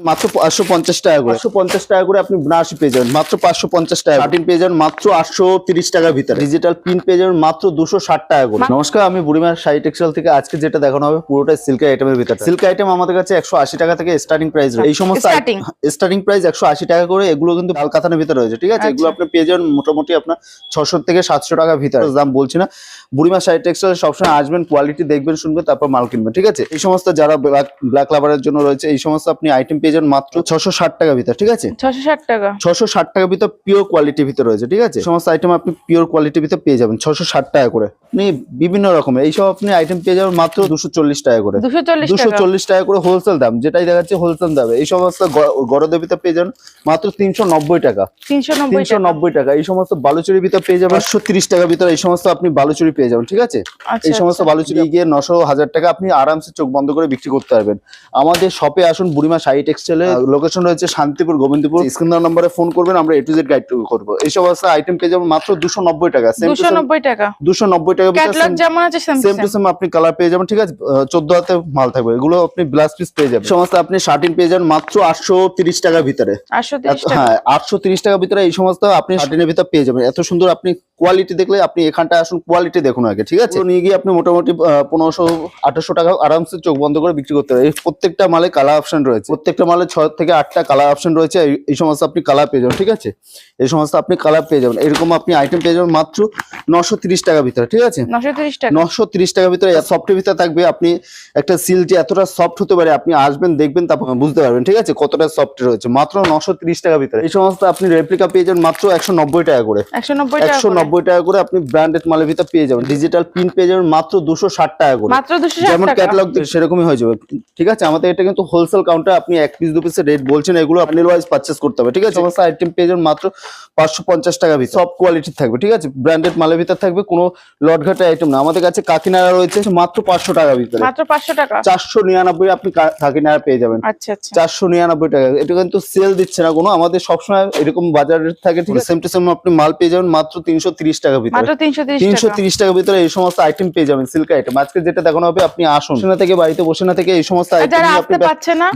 মাত্র 550 টাকা করে, 550 টাকা করে আপনি বেনারসি পেয়ে যাবেন মাত্র 550 টাকা। শার্টিন পেয়ে যাবেন মাত্র 830 টাকার ভিতরে। ডিজিটাল প্রিন্ট পেয়ে যাবেন মাত্র 260 টাকা করে। নমস্কার, আমি বুড়িমার শাড়ি টেক্সটাইল থেকে আজকে যেটা দেখানো হবে পুরোটাই সিল্ক আইটেমের ভিতরে। সিল্ক আইটেম আমাদের কাছে 180 টাকা থেকে স্টার্টিং প্রাইস রয়েছে। এই সমস্ত স্টার্টিং প্রাইস 180 টাকা করে। এগুলো কিন্তু লাল কাতানের ভিতরে রয়েছে, ঠিক আছে। এগুলো আপনি পেয়ে যাবেন মোটামুটি আপনার 600 থেকে 700 টাকার ভিতরে। দাম বলছি না, বুড়িমার শাড়ি টেক্সটাইল সবসময় আসবেন, কোয়ালিটি দেখবেন, শুনবেন, তারপর মাল কিনবেন, ঠিক আছে। এই সমস্ত যারা ব্ল্যাক লাভারের জন্য রয়েছে, এই সমস্ত আপনি আইটেম পেয়ে যাবেন মাত্র 660 টাকার ভিতরে, ঠিক আছে। 660 টাকা, 660 টাকার ভিতরে পিওর কোয়ালিটির ভিতরে রয়েছে, ঠিক আছে। সমস্ত আইটেম আপনি পিওর কোয়ালিটির ভিতরে পেয়ে যাবেন 660 টাকা করে। আপনি বিভিন্ন রকমের এইসব আপনি আইটেম পেয়ে যাবেন মাত্র 240 টাকা করে। 240 টাকা করে হোলসেল দাম, যেটাই দেখাচ্ছে হোলসেল দামে। এই সমস্ত গরদের ভিতরে পেয়ে যাবেন মাত্র 390 টাকা, 390 টাকা। এই সমস্ত বালুচুরির ভিতরে পেয়ে যাবেন 130 টাকার ভিতরে। এই সমস্ত আপনি বালুচুরি পেয়ে যাবেন, ঠিক আছে। এই সমস্ত বালুচুরি গিয়ে 900-1000 টাকা আপনি আরামসে চোখ বন্ধ করে বিক্রি করতে পারবেন। আমাদের শপে আসুন, বুড়িমা শাড়ি টেক্সটাইলে। লোকেশন রয়েছে শান্তিপুর, গোবিন্দপুর। স্ক্রিন দেওয়া নম্বরে ফোন করবেন, আমরা A to Z গাইড করবো। এই সমস্ত আইটেম পেয়ে যাবেন মাত্র 290 টাকা। 290 টাকা, 290 টাকা। ক্যাটালগ যেমন আছে সেম টু সেম আপনি কালার পেয়ে যাবেন, ঠিক আছে। 14 হাতে মাল থাকবে। এগুলো আপনি ব্লাউজ পিস পেয়ে যাবেন। সমস্ত আপনি শার্টিন পেয়ে যাবেন মাত্র 830 টাকার ভিতরে। 830 টাকা, হ্যাঁ 830 টাকার ভিতরে এই সমস্ত আপনি শার্টিনের ভিতরে পেয়ে যাবেন। এত সুন্দর আপনি কোয়ালিটি দেখলে আপনি এখানটা আসুন, কোয়ালিটি দেখুন আগে, ঠিক আছে। নিয়ে গিয়ে আপনি মোটামুটি 1500-1800 টাকা আরামসে চোখ বন্ধ করে বিক্রি করতে পারেন। এই প্রত্যেকটা মালে কালার অপশন রয়েছে, প্রত্যেকটা মালে 6 থেকে 8টা কালার অপশন রয়েছে। এই সমস্ত আপনি কালার পেয়ে যাবেন, ঠিক আছে। এই সমস্ত আপনি কালার পেয়ে যাবেন। এরকম আপনি আইটেম পেয়ে যাবেন মাত্র 930 টাকার ভিতরে, ঠিক আছে। 930 টাকা, 930 টাকার ভিতরে সফটের ভিতরে থাকবে। আপনি একটা সিল যে এতটা সফট হতে পারে, আপনি আসবেন দেখবেন, তারপর বুঝতে পারবেন, ঠিক আছে, কতটা সফট রয়েছে। মাত্র 930 টাকার ভিতরে। এই সমস্ত আপনি রেপ্লিকা পেয়ে যাবেন মাত্র 190 টাকা করে। 190 টাকা করে আপনি ব্র্যান্ডেড মালের ভিতরে পেয়ে যাবেন। ডিজিটাল প্রিন্ট পেয়ে যাবেন মাত্র 260 টাকা করে। মাত্র 260 টাকা, যেমন ক্যাটালগ সেরকমই হয়ে যাবে, ঠিক আছে। আমাদের এটা কিন্তু হোলসেল কাউন্টার। আপনি 1 পিস 2 পিসের রেট বলছেন, এগুলো বান্ডেল ওয়াইজ পারচেজ করতে হবে, ঠিক আছে। সমস্ত আইটেম পেয়ে যাবেন মাত্র 550 টাকা ভিতরে। সব কোয়ালিটির থাকবে, ঠিক আছে। ব্র্যান্ডেড মালের ভিতরে থাকবে, কোনো লটঘাটে আইটেম না। আমাদের কাছে কাকিনাড়া রয়েছে মাত্র 500 টাকা ভিতরে। মাত্র 500 টাকা, 499 আপনি কাকিনাড়া পেয়ে যাবেন। আচ্ছা আচ্ছা, 499 টাকা। এটা কিন্তু সেল দিচ্ছে না কোনো, আমাদের সবসময় এরকম বাজার রেট থাকে, ঠিক আছে। সেম টু সেম আপনি মাল পেয়ে যাবেন মাত্র 330 টাকা ভিতরে। মাত্র 330 টাকা ভিতরে এই সমস্ত আইটেম পেয়ে যাবেন সিল্ক আইটেম। আজকে যেটা দেখানো হবে, আপনি আসুন, বসে না থেকে, বাড়িতে বসে না থেকে এই সমস্ত আইটেম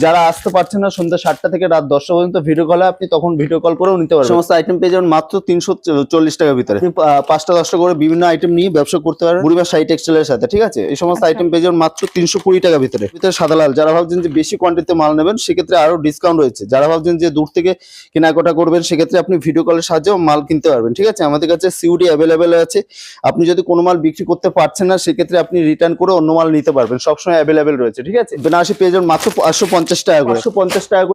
যারা আসতে পারছেন না সন্ধ্যা 7টা থেকে রাত 10টা পর্যন্ত ভিডিও কলে আপনি তখন ভিডিও কল করেও নিতে পারবেন। সমস্ত আইটেম পেয়ে যাবেন মাত্র 340 টাকা ভিতরে। আপনি 5টা-10টা করে বিভিন্ন আইটেম নিয়ে ব্যবসা করতে পারবেন বুড়িমার শাড়ি টেক্সটাইলের সাথে, ঠিক আছে। এই সমস্ত আইটেম পেয়ে যাবেন মাত্র 320 টাকা ভিতরে। সাদা লাল যারা ভাবছেন যে বেশি কোয়ান্টিটিতে মাল নেবেন, সেক্ষেত্রে আরো ডিসকাউন্ট রয়েছে। যারা ভাবছেন যে দূর থেকে কেনাকাটা করবেন, সেক্ষেত্রে আপনি ভিডিও কলের সাহায্যে মাল কিনতে পারবেন, ঠিক আছে। আমাদের কাছে সিউডি অ্যাভেলেবেল আছে। আপনি যদি কোনো মাল বিক্রি করতে পারছেন না, সেক্ষেত্রে আপনি রিটার্ন করে অন্য মাল নিতে পারবেন, সবসময় অ্যাভেলেবেল রয়েছে, ঠিক আছে। বেনারসি পেয়ে যাবেন মাত্র 550 টাকা করে। 550 টাকা